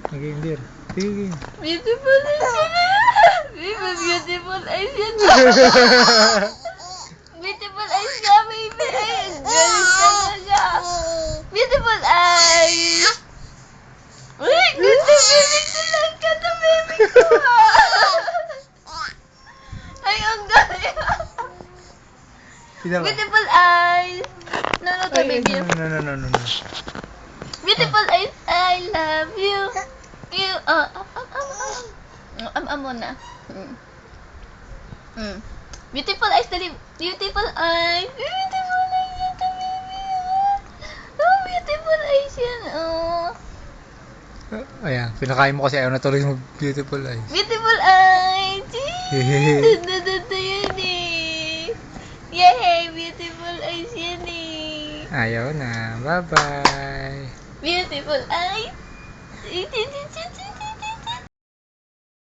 Game dear. Sige. Beautiful eyes yan. Baby, beautiful eyes yan. Beautiful eyes nga, baby. Ay, galing talaga. Beautiful eyes. Uy, ganda, baby. Tulang ka na, baby ko. Ay, ang galing. Beautiful eyes. No, to, baby. No. Beautiful eyes, I love you. You, muna. Beautiful eyes, dali. Beautiful eyes. Beautiful eyes yan, baby. Oh, beautiful eyes yan, oh. Ayan, pinakain mo kasi ayaw na tuloy mo beautiful eyes. Beautiful eyes. Dada yan eh. Yay, beautiful eyes yan eh. Ayaw na. Bye-bye. Beautiful eyes.